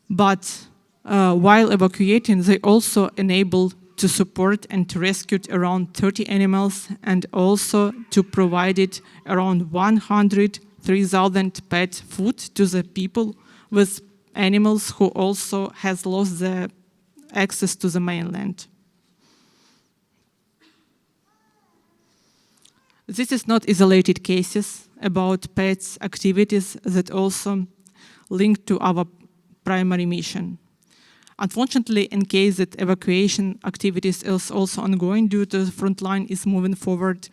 But while evacuating, they also enabled to support and to rescue around 30 animals and also to provide around 103,000 pet food to the people with animals who also has lost their access to the mainland. This is not isolated cases about pets activities that also link to our primary mission. Unfortunately, in case that evacuation activities is also ongoing due to the front line is moving forward,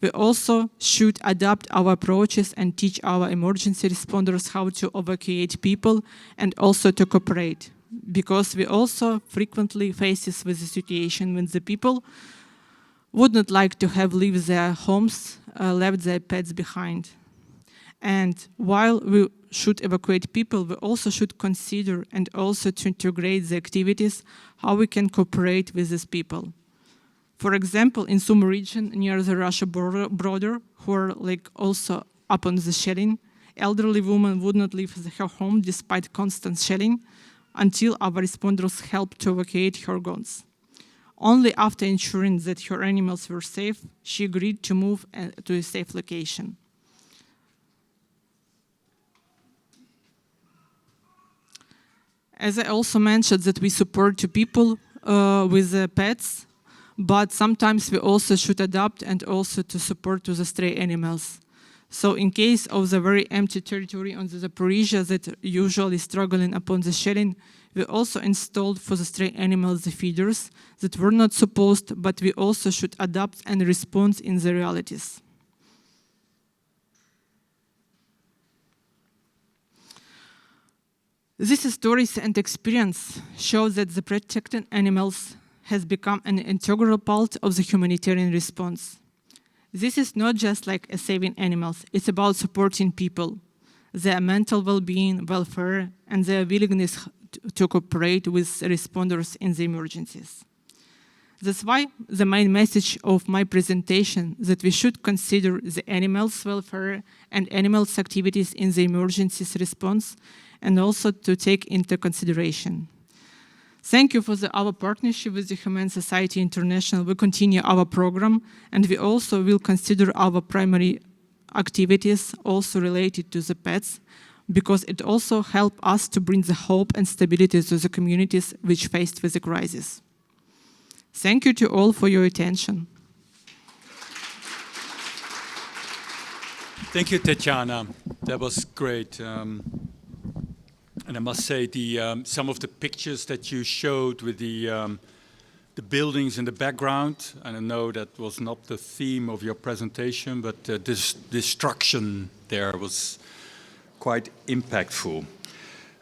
we also should adapt our approaches and teach our emergency responders how to evacuate people and also to cooperate. Because we also frequently faces with the situation when the people would not like to have leave their homes, left their pets behind. And while we should evacuate people, we also should consider and also to integrate the activities, how we can cooperate with these people. For example, in Sumy region near the Russia border, who are like also upon the shelling, elderly woman would not leave her home despite constant shelling until our responders helped to evacuate her guns. Only after ensuring that her animals were safe, she agreed to move to a safe location. As I also mentioned that we support two people with pets, but sometimes we also should adapt and also to support to the stray animals. So in case of the very empty territory on the Zaporizhia that usually struggling upon the shelling, we also installed for the stray animals the feeders that were not supposed, but we also should adapt and respond in the realities. These stories and experience show that the protecting animals has become an integral part of the humanitarian response. This is not just like saving animals, it's about supporting people, their mental well-being, welfare, and their willingness to cooperate with responders in the emergencies. That's why the main message of my presentation that we should consider the animals' welfare and animals' activities in the emergencies response and also to take into consideration. Thank you for our partnership with the Humane Society International. We continue our program and we also will consider our primary activities also related to the pets because it also helps us to bring the hope and stability to the communities which faced with the crisis. Thank you to all for your attention. Thank you, Tatiana. That was great. And I must say, some of the pictures that you showed with the buildings in the background, and I know that was not the theme of your presentation, but this destruction there was quite impactful.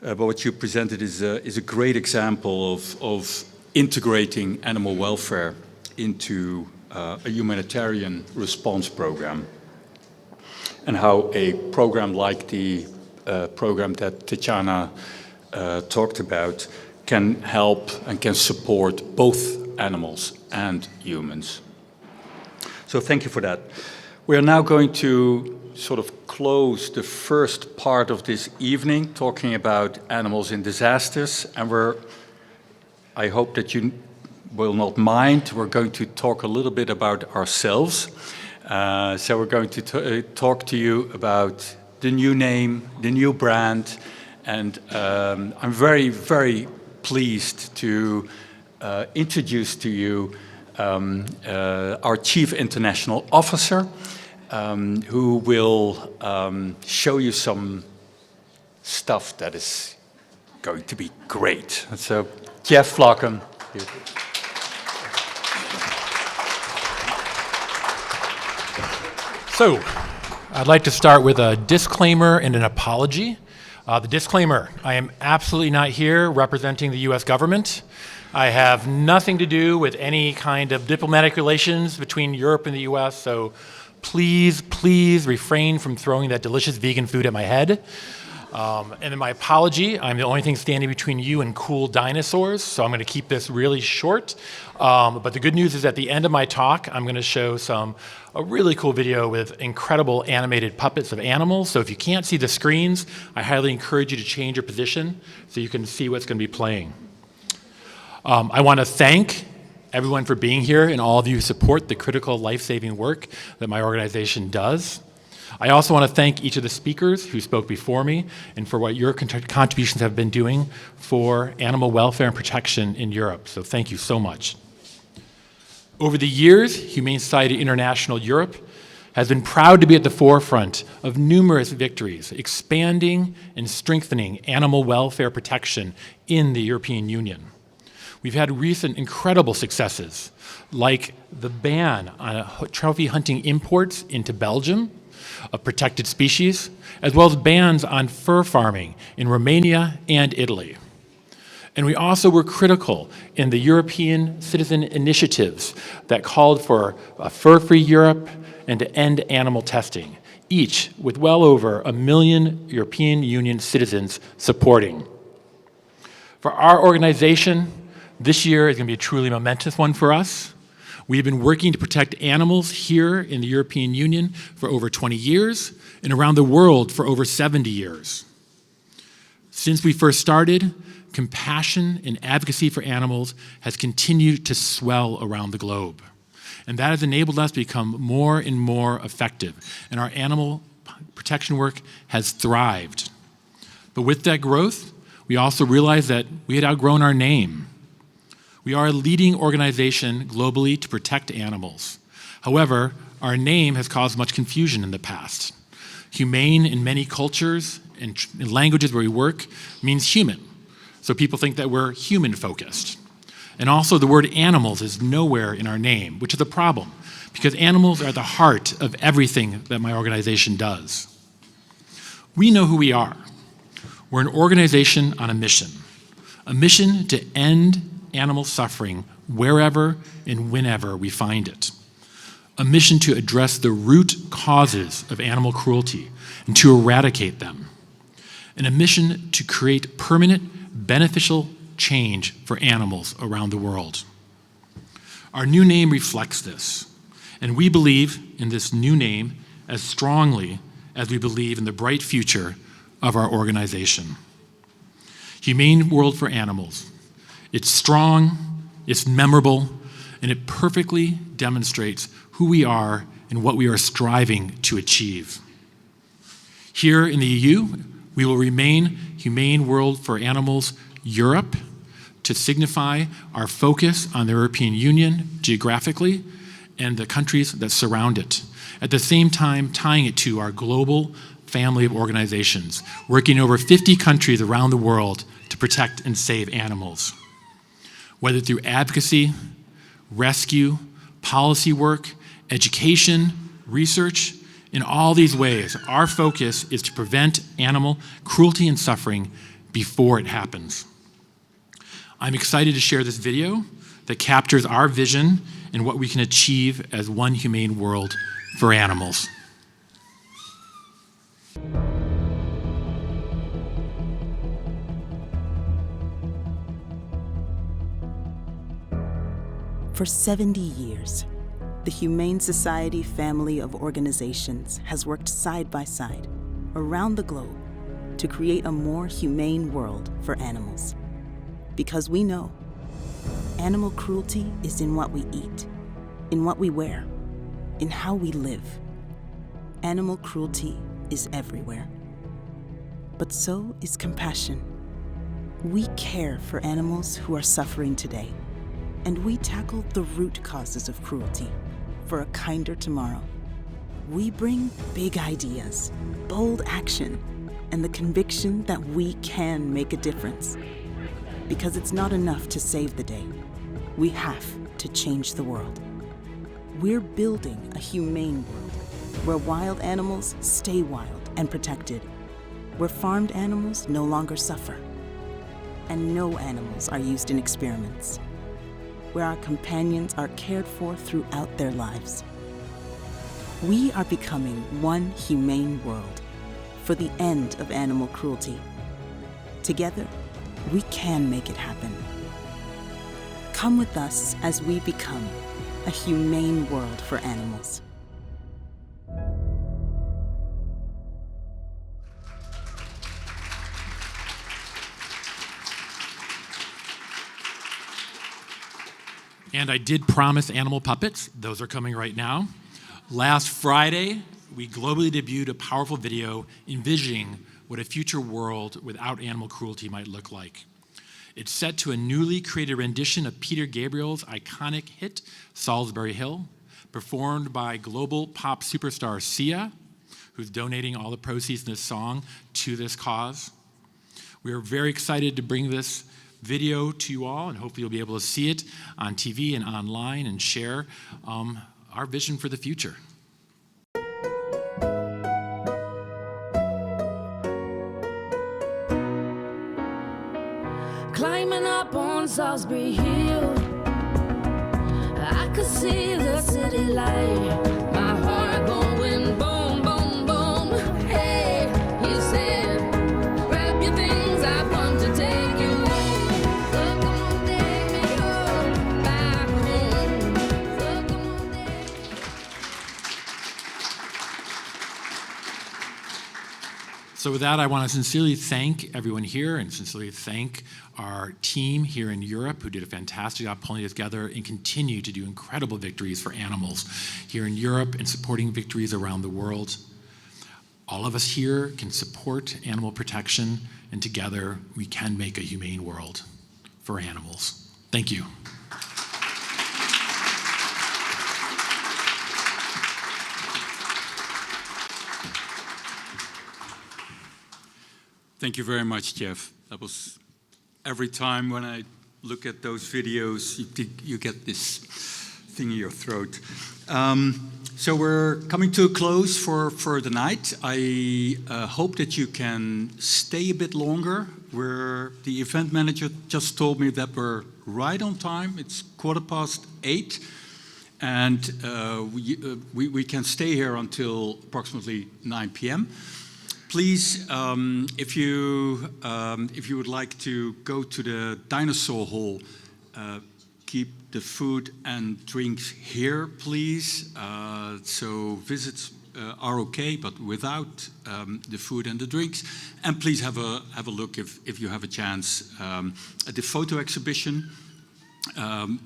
But what you presented is a great example of integrating animal welfare into a humanitarian response program, and how a program like the program that Tatiana talked about can help and can support both animals and humans. So thank you for that. We are now going to sort of close the first part of this evening talking about animals in disasters, and I hope that you will not mind, we're going to talk a little bit about ourselves. So we're going to talk to you about the new name, the new brand, and I'm very, very pleased to introduce to you our Chief International Officer, who will show you some stuff that is going to be great. So, Jeff Flocken. So, I'd like to start with a disclaimer and an apology. The disclaimer, I am absolutely not here representing the US government. I have nothing to do with any kind of diplomatic relations between Europe and the US, so please, please refrain from throwing that delicious vegan food at my head. And then my apology, I'm the only thing standing between you and cool dinosaurs, so I'm going to keep this really short. But the good news is at the end of my talk, I'm going to show a really cool video with incredible animated puppets of animals. So if you can't see the screens, I highly encourage you to change your position so you can see what's going to be playing. I want to thank everyone for being here and all of you who support the critical life-saving work that my organization does. I also want to thank each of the speakers who spoke before me and for what your contributions have been doing for animal welfare and protection in Europe. So thank you so much. Over the years, Humane Society International Europe has been proud to be at the forefront of numerous victories, expanding and strengthening animal welfare protection in the European Union. We've had recent incredible successes, like the ban on trophy hunting imports into Belgium of protected species, as well as bans on fur farming in Romania and Italy. And we also were critical in the European citizen initiatives that called for a fur-free Europe and to end animal testing, each with well over 1 million European Union citizens supporting. For our organization, this year is going to be a truly momentous one for us. We have been working to protect animals here in the European Union for over 20 years and around the world for over 70 years. Since we first started, compassion and advocacy for animals has continued to swell around the globe. And that has enabled us to become more and more effective, and our animal protection work has thrived. But with that growth, we also realized that we had outgrown our name. We are a leading organization globally to protect animals. However, our name has caused much confusion in the past. Humane in many cultures and languages where we work means human. So people think that we're human-focused. And also the word animals is nowhere in our name, which is a problem, because animals are at the heart of everything that my organization does. We know who we are. We're an organization on a mission to end animal suffering wherever and whenever we find it. A mission to address the root causes of animal cruelty and to eradicate them. And a mission to create permanent, beneficial change for animals around the world. Our new name reflects this, and we believe in this new name as strongly as we believe in the bright future of our organization. Humane World for Animals. It's strong, it's memorable, and it perfectly demonstrates who we are and what we are striving to achieve. Here in the EU, we will remain Humane World for Animals Europe to signify our focus on the European Union geographically and the countries that surround it, at the same time tying it to our global family of organizations, working in over 50 countries around the world to protect and save animals. Whether through advocacy, rescue, policy work, education, research, in all these ways, our focus is to prevent animal cruelty and suffering before it happens. I'm excited to share this video that captures our vision and what we can achieve as one humane world for animals. For 70 years, the Humane Society family of organizations has worked side by side around the globe to create a more humane world for animals. Because we know animal cruelty is in what we eat, in what we wear, in how we live. Animal cruelty is everywhere. But so is compassion. We care for animals who are suffering today, and we tackle the root causes of cruelty for a kinder tomorrow. We bring big ideas, bold action, and the conviction that we can make a difference. Because it's not enough to save the day. We have to change the world. We're building a humane world where wild animals stay wild and protected, where farmed animals no longer suffer, and no animals are used in experiments, where our companions are cared for throughout their lives. We are becoming one humane world for the end of animal cruelty. Together, we can make it happen. Come with us as we become a humane world for animals. And I did promise animal puppets. Those are coming right now. Last Friday, we globally debuted a powerful video envisioning what a future world without animal cruelty might look like. It's set to a newly created rendition of Peter Gabriel's iconic hit, Salisbury Hill, performed by global pop superstar Sia, who's donating all the proceeds in this song to this cause. We are very excited to bring this video to you all, and hopefully you'll be able to see it on TV and online and share our vision for the future. Climbing up on Salisbury Hill, I could see the city light, my heart going boom, boom, boom. Hey, he said, grab your things, I've come to take you home. So come on, take me home, back home. So come on, take me. So with that, I want to sincerely thank everyone here and sincerely thank our team here in Europe who did a fantastic job pulling it together and continue to do incredible victories for animals here in Europe and supporting victories around the world. All of us here can support animal protection, and together we can make a humane world for animals. Thank you. Thank you very much, Jeff. That was every time when I look at those videos, you get this thing in your throat. So we're coming to a close for the night. I hope that you can stay a bit longer. The event manager just told me that we're right on time. It's 8:15, and we can stay here until approximately 9 p.m. Please, if you would like to go to the dinosaur hall, keep the food and drinks here, please. So visits are okay, but without the food and the drinks. And please have a look if you have a chance at the photo exhibition and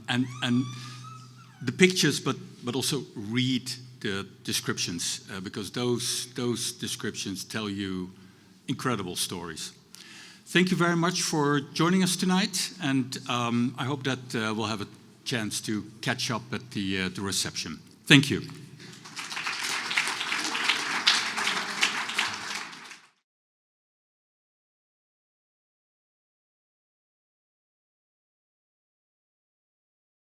the pictures, but also read the descriptions, because those descriptions tell you incredible stories. Thank you very much for joining us tonight, and I hope that we'll have a chance to catch up at the reception. Thank you.